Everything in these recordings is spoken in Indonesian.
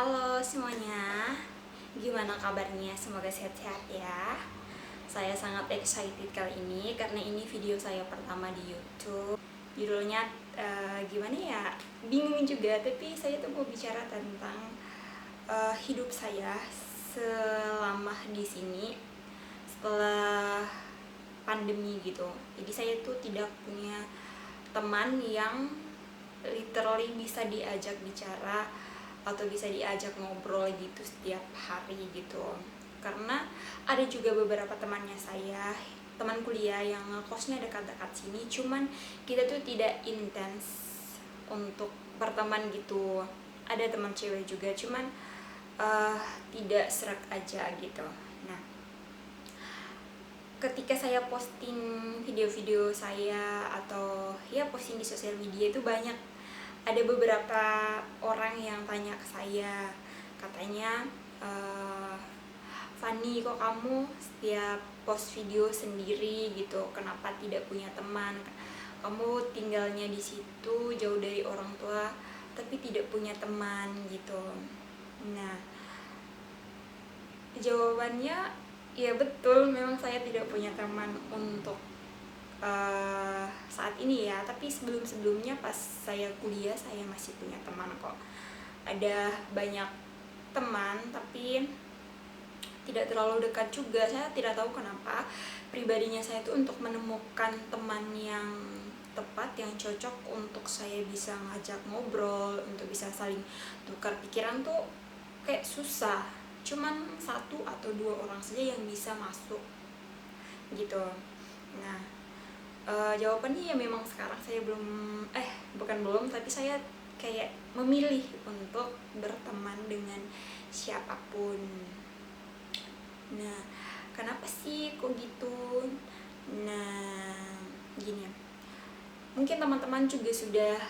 Halo semuanya, gimana kabarnya? Semoga sehat-sehat ya. Saya sangat excited kali ini karena ini video saya pertama di YouTube. Judulnya gimana ya? Bingung juga, tapi saya tuh mau bicara tentang hidup saya selama di sini setelah pandemi gitu. Jadi saya tuh tidak punya teman yang literally bisa diajak bicara atau bisa diajak ngobrol gitu setiap hari gitu, karena ada juga beberapa temannya saya, teman kuliah yang ngekosnya dekat-dekat sini, cuman kita tuh tidak intens untuk berteman gitu. Ada teman cewek juga, cuman tidak serak aja gitu. Nah, ketika saya posting video-video saya atau ya posting di sosial media itu banyak ada beberapa orang yang tanya ke saya, katanya Fanny, kok kamu setiap post video sendiri gitu, kenapa tidak punya teman, kamu tinggalnya di situ jauh dari orang tua tapi tidak punya teman gitu. Nah, jawabannya ya betul, memang saya tidak punya teman untuk saat ini ya, tapi sebelumnya pas saya kuliah saya masih punya teman kok. Ada banyak teman tapi tidak terlalu dekat juga. Saya tidak tahu kenapa pribadinya saya itu untuk menemukan teman yang tepat, yang cocok untuk saya bisa ngajak ngobrol, untuk bisa saling tukar pikiran tuh kayak susah. Cuman satu atau dua orang saja yang bisa masuk gitu. Nah, jawabannya ya memang sekarang saya bukan belum, tapi saya kayak memilih untuk berteman dengan siapapun. Nah, kenapa sih kok gitu? Nah, gini ya, mungkin teman-teman juga sudah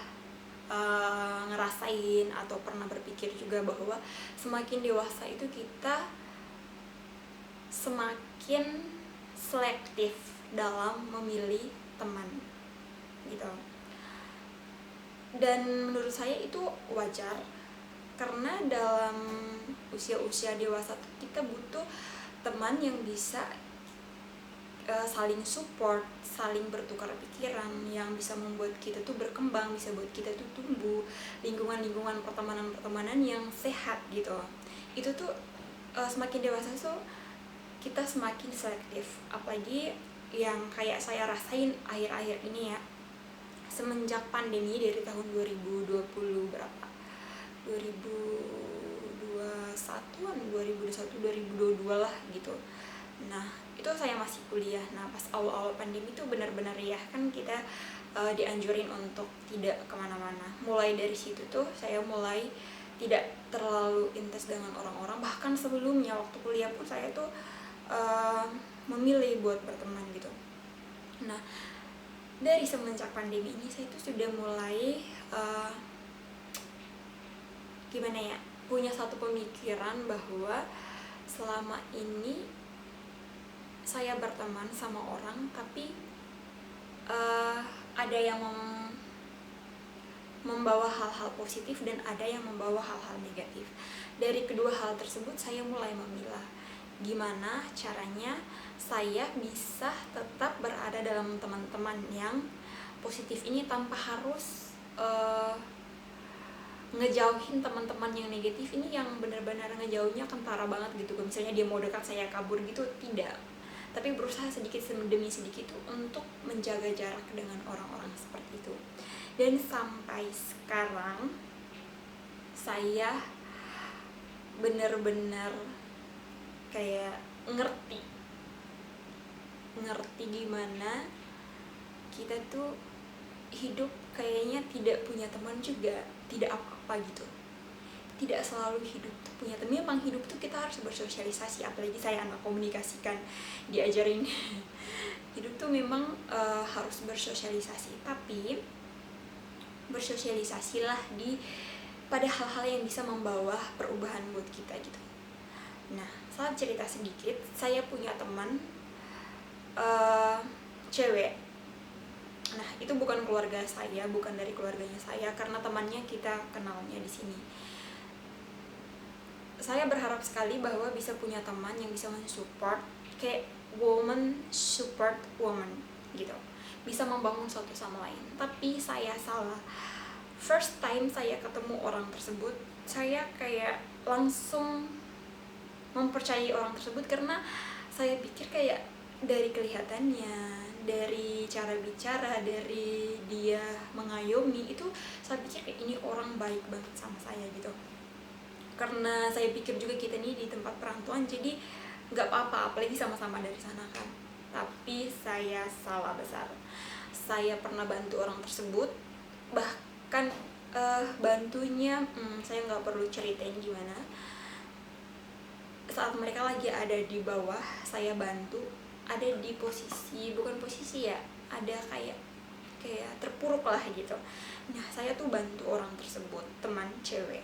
ngerasain atau pernah berpikir juga bahwa semakin dewasa itu kita semakin selektif dalam memilih teman gitu. Dan menurut saya itu wajar, karena dalam usia-usia dewasa kita butuh teman yang bisa saling support, saling bertukar pikiran, yang bisa membuat kita tuh berkembang, bisa buat kita tuh tumbuh, lingkungan pertemanan yang sehat gitu. Itu tuh semakin dewasa tuh kita semakin selektif, apalagi yang kayak saya rasain akhir-akhir ini ya, semenjak pandemi dari tahun 2020 berapa, 2021-an, 2022 lah gitu. Nah, itu saya masih kuliah. Nah, pas awal-awal pandemi itu benar-benar ya kan kita dianjurin untuk tidak kemana-mana. Mulai dari situ tuh saya mulai tidak terlalu intens dengan orang-orang. Bahkan sebelumnya waktu kuliah pun saya tuh memilih buat berteman gitu. Nah, dari semenjak pandemi ini saya tuh sudah mulai gimana ya, punya satu pemikiran bahwa selama ini saya berteman sama orang tapi ada yang membawa hal-hal positif dan ada yang membawa hal-hal negatif. Dari kedua hal tersebut saya mulai memilah gimana caranya saya bisa tetap berada dalam teman-teman yang positif ini tanpa harus ngejauhin teman-teman yang negatif ini, yang benar-benar ngejauhnya kentara banget gitu. Misalnya dia mau dekat saya kabur gitu, tidak, tapi berusaha sedikit demi sedikit untuk menjaga jarak dengan orang-orang seperti itu. Dan sampai sekarang saya benar-benar kayak ngerti gimana kita tuh hidup kayaknya tidak punya teman juga tidak apa-apa gitu. Tidak selalu hidup tuh punya teman. Memang hidup tuh kita harus bersosialisasi, apalagi saya anak komunikasi kan, diajarin hidup tuh memang harus bersosialisasi, tapi bersosialisasilah pada hal-hal yang bisa membawa perubahan buat kita gitu. Nah, saat cerita sedikit, saya punya teman cewek. Nah, itu bukan keluarga saya, bukan dari keluarganya saya, karena temannya kita kenalnya di sini. saya berharap sekali bahwa bisa punya teman yang bisa mensupport, kayak woman support woman gitu, bisa membangun satu sama lain. Tapi saya salah. First time saya ketemu orang tersebut, saya kayak langsung mempercayai orang tersebut karena saya pikir kayak dari kelihatannya, dari cara bicara, dari dia mengayomi itu, saya pikir kayak ini orang baik banget sama saya gitu. Karena saya pikir juga kita nih di tempat perantauan, jadi nggak apa-apa, apalagi sama-sama dari sana kan. Tapi saya salah besar. Saya pernah bantu orang tersebut, bahkan bantunya saya nggak perlu ceritain gimana. Saat mereka lagi ada di bawah, saya bantu, ada di posisi, bukan posisi ya, ada kayak terpuruk lah gitu. Nah, saya tuh bantu orang tersebut, teman cewek.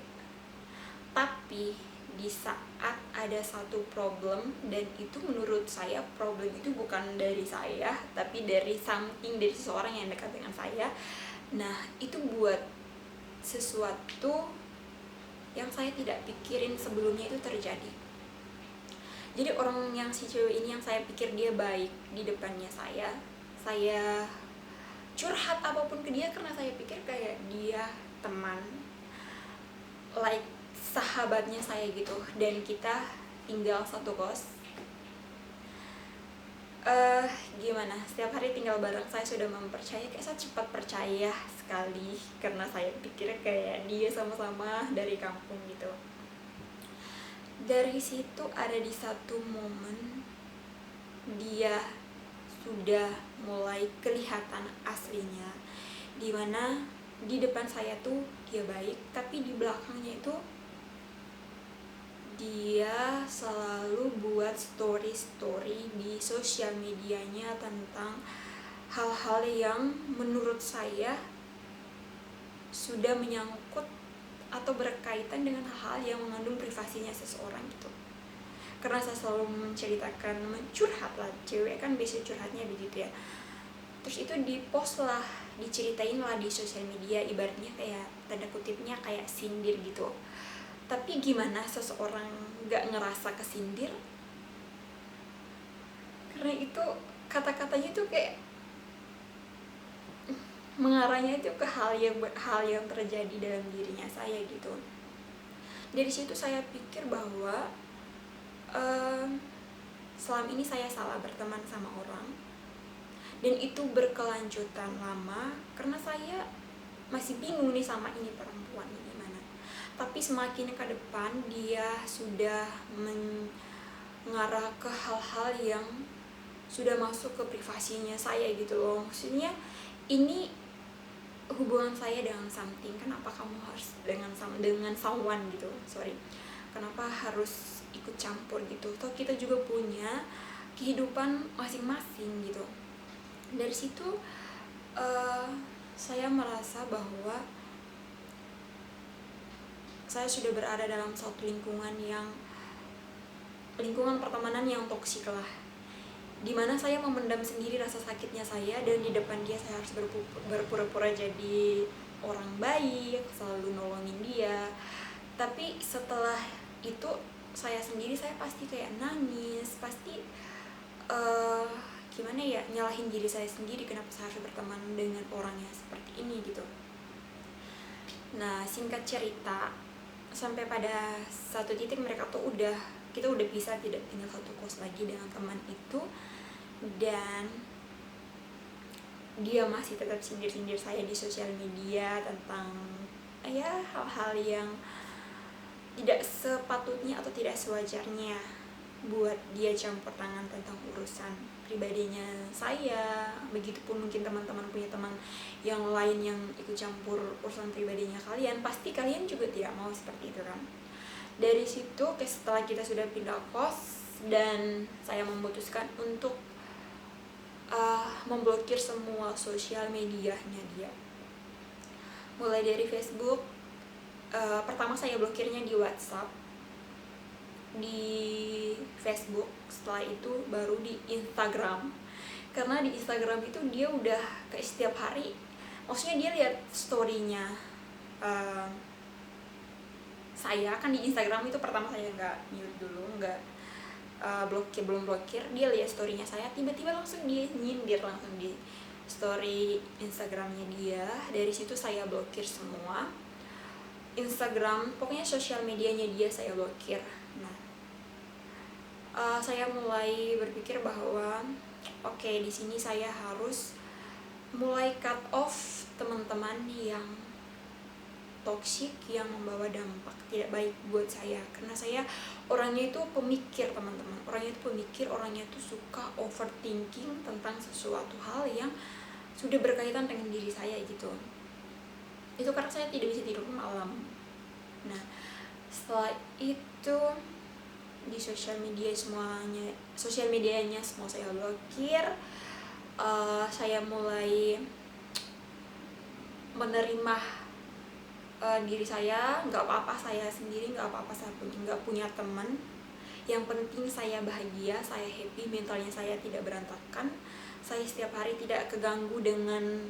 Tapi di saat ada satu problem, dan itu menurut saya problem itu bukan dari saya, tapi dari something, dari seseorang yang dekat dengan saya. Nah, itu buat sesuatu yang saya tidak pikirin sebelumnya itu terjadi. Jadi orang yang si cewek ini yang saya pikir dia baik di depannya saya curhat apapun ke dia karena saya pikir kayak dia teman, like sahabatnya saya gitu, dan kita tinggal satu kos. Gimana, setiap hari tinggal bareng, saya sudah mempercayai, kayak saya cepat percaya sekali karena saya pikir kayak dia sama-sama dari kampung gitu. Dari situ ada di satu momen dia sudah mulai kelihatan aslinya, dimana di depan saya tuh dia baik, tapi di belakangnya itu dia selalu buat story di sosial medianya tentang hal-hal yang menurut saya sudah menyangkut atau berkaitan dengan hal yang mengandung privasinya seseorang gitu. Karena saya selalu menceritakan, mencurhat lah, cewek kan biasa curhatnya begitu ya. Terus itu dipost lah, diceritain lah di sosial media, ibaratnya kayak tanda kutipnya kayak sindir gitu. Tapi gimana seseorang gak ngerasa kesindir? Karena itu kata-katanya tuh kayak mengarahnya itu ke hal yang terjadi dalam dirinya saya gitu. Dari situ saya pikir bahwa selama ini saya salah berteman sama orang, dan itu berkelanjutan lama karena saya masih bingung nih sama ini perempuan ini gimana. Tapi semakin ke depan dia sudah mengarah ke hal-hal yang sudah masuk ke privasinya saya gitu loh. Maksudnya ini hubungan saya dengan something, kenapa kamu harus dengan someone gitu, kenapa harus ikut campur gitu, toh kita juga punya kehidupan masing-masing gitu. Dari situ saya merasa bahwa saya sudah berada dalam suatu lingkungan pertemanan yang toksik lah, dimana saya memendam sendiri rasa sakitnya saya, dan di depan dia saya harus berpura-pura jadi orang baik, selalu nolongin dia. Tapi setelah itu saya pasti kayak nangis, pasti gimana ya, nyalahin diri saya sendiri, kenapa saya harus berteman dengan orang yang seperti ini gitu. Nah, singkat cerita, sampai pada satu titik kita udah bisa tidak tinggal satu kos lagi dengan teman itu, dan dia masih tetap sindir-sindir saya di sosial media tentang ya hal-hal yang tidak sepatutnya atau tidak sewajarnya buat dia campur tangan tentang urusan pribadinya saya. Begitupun mungkin teman-teman punya teman yang lain yang ikut campur urusan pribadinya kalian, pasti kalian juga tidak mau seperti itu kan. Dari situ setelah kita sudah pindah kos, dan saya memutuskan untuk memblokir semua sosial medianya dia, mulai dari Facebook. Pertama saya blokirnya di WhatsApp, di Facebook, setelah itu baru di Instagram. Karena di Instagram itu dia udah kayak setiap hari, maksudnya dia lihat story-nya saya kan di Instagram itu pertama saya nggak mute dulu, nggak belum blokir. Dia lihat storynya saya, tiba-tiba langsung dia nyindir langsung di story Instagramnya dia. Dari situ saya blokir semua Instagram, pokoknya sosial medianya dia saya blokir. Nah, saya mulai berpikir bahwa oke, di sini saya harus mulai cut off teman-teman yang toksik, yang membawa dampak tidak baik buat saya. Karena saya orangnya itu pemikir, teman-teman. Orangnya itu pemikir, orangnya itu suka overthinking tentang sesuatu hal yang sudah berkaitan dengan diri saya gitu. Itu karena saya tidak bisa tidur malam. Nah, setelah itu di sosial medianya semua saya blokir. Saya mulai menerima diri saya, nggak apa-apa saya sendiri, nggak apa-apa saya nggak punya teman. Yang penting saya bahagia, saya happy, mentalnya saya tidak berantakan. Saya setiap hari tidak keganggu dengan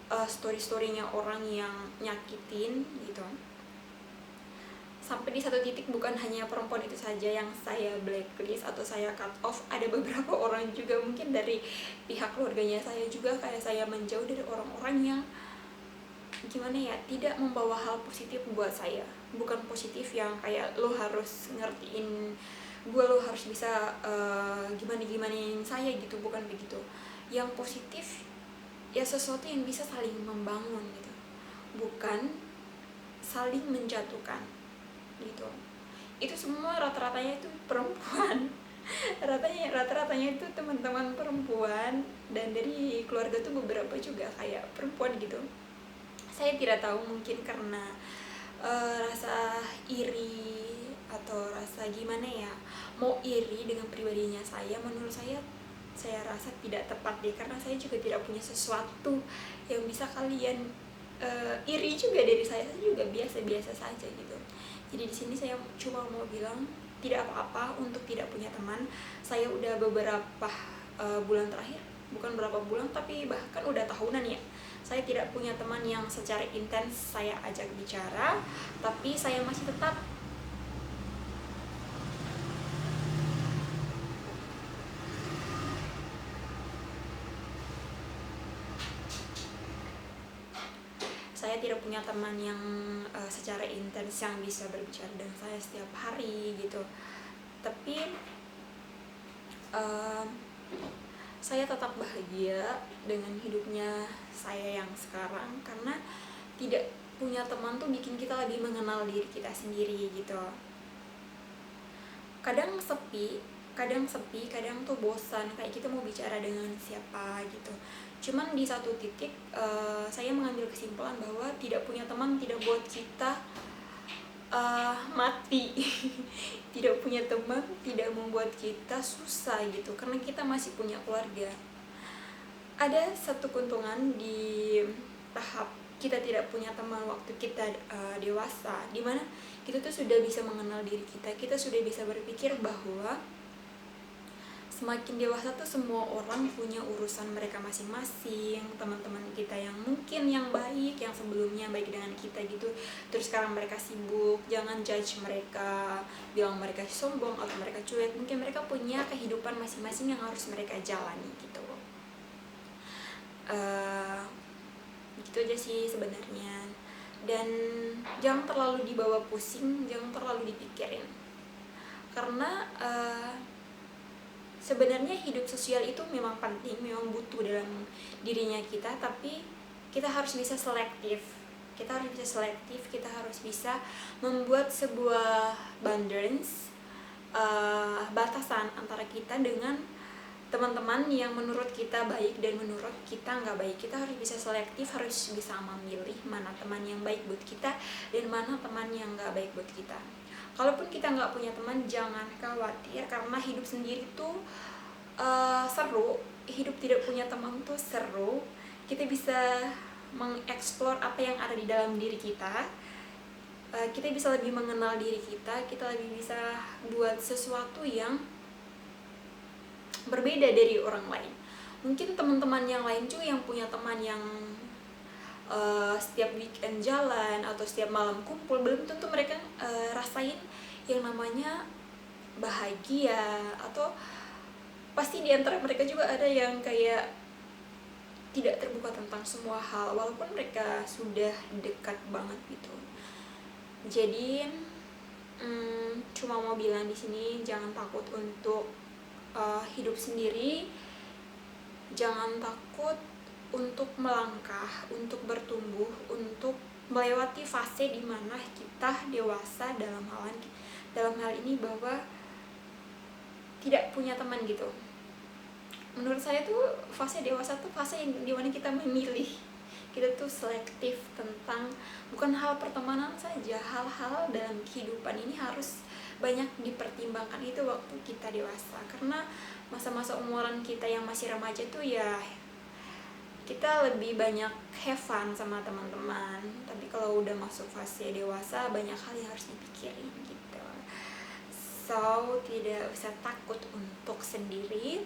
story-storynya orang yang nyakitin gitu. Sampai di satu titik bukan hanya perempuan itu saja yang saya blacklist atau saya cut off, ada beberapa orang juga mungkin dari pihak keluarganya saya juga, kayak saya menjauh dari orang-orang yang gimana ya, tidak membawa hal positif buat saya. Bukan positif yang kayak lo harus ngertiin gue, lo harus bisa gimana-gimanain saya gitu, bukan begitu. Yang positif ya sesuatu yang bisa saling membangun gitu, bukan saling menjatuhkan gitu. Itu semua rata-ratanya itu perempuan. rata-ratanya itu teman-teman perempuan, dan dari keluarga tuh beberapa juga kayak perempuan gitu. Saya tidak tahu, mungkin karena rasa iri atau rasa gimana ya, mau iri dengan pribadinya saya. Menurut saya rasa tidak tepat deh, karena saya juga tidak punya sesuatu yang bisa kalian iri juga dari saya juga biasa-biasa saja gitu. Jadi di sini saya cuma mau bilang tidak apa-apa untuk tidak punya teman. Saya udah beberapa bulan terakhir, bukan berapa bulan tapi bahkan udah tahunan ya, saya tidak punya teman yang secara intens saya ajak bicara, tapi saya masih tetap tidak punya teman yang secara intens yang bisa berbicara dengan saya setiap hari gitu. Tapi saya tetap bahagia dengan hidupnya saya yang sekarang, karena tidak punya teman tuh bikin kita lebih mengenal diri kita sendiri gitu. Kadang sepi, kadang tuh bosan, kayak kita mau bicara dengan siapa gitu. Cuman di satu titik saya mengambil kesimpulan bahwa tidak punya teman tidak buat kita mati. Tidak punya teman tidak membuat kita susah gitu, karena kita masih punya keluarga. Ada satu keuntungan di tahap kita tidak punya teman waktu kita dewasa, dimana kita tuh sudah bisa mengenal diri kita, kita sudah bisa berpikir bahwa semakin dewasa tuh semua orang punya urusan mereka masing-masing. Teman-teman kita yang mungkin yang baik, yang sebelumnya baik dengan kita gitu, terus sekarang mereka sibuk, jangan judge mereka, bilang mereka sombong atau mereka cuek. Mungkin mereka punya kehidupan masing-masing yang harus mereka jalani gitu. Gitu aja sih sebenarnya. Dan jangan terlalu dibawa pusing, jangan terlalu dipikirin, karena sebenarnya hidup sosial itu memang penting, memang butuh dalam dirinya kita, tapi kita harus bisa selektif. Kita harus bisa membuat sebuah boundaries, batasan antara kita dengan teman-teman yang menurut kita baik dan menurut kita nggak baik. Kita harus bisa selektif, harus bisa memilih mana teman yang baik buat kita dan mana teman yang nggak baik buat kita. Kalaupun kita nggak punya teman, jangan khawatir, karena hidup sendiri tuh seru. Hidup tidak punya teman tuh seru. Kita bisa mengeksplor apa yang ada di dalam diri kita. Kita bisa lebih mengenal diri kita. Kita lebih bisa buat sesuatu yang berbeda dari orang lain. Mungkin teman-teman yang lain juga yang punya teman yang setiap weekend jalan atau setiap malam kumpul, belum tentu mereka ngerasain yang namanya bahagia, atau pasti di antara mereka juga ada yang kayak tidak terbuka tentang semua hal walaupun mereka sudah dekat banget gitu. Jadi cuma mau bilang di sini, jangan takut untuk hidup sendiri, jangan takut untuk melangkah, untuk bertumbuh, untuk melewati fase dimana kita dewasa dalam hal ini bahwa tidak punya teman gitu. Menurut saya tuh fase dewasa tuh fase yang dimana kita memilih, kita tuh selektif tentang bukan hal pertemanan saja, hal-hal dalam kehidupan ini harus banyak dipertimbangkan itu waktu kita dewasa. Karena masa-masa umuran kita yang masih remaja tuh ya kita lebih banyak have fun sama teman-teman, tapi kalau udah masuk fase dewasa banyak hal yang harus dipikirin gitu. So tidak usah takut untuk sendiri,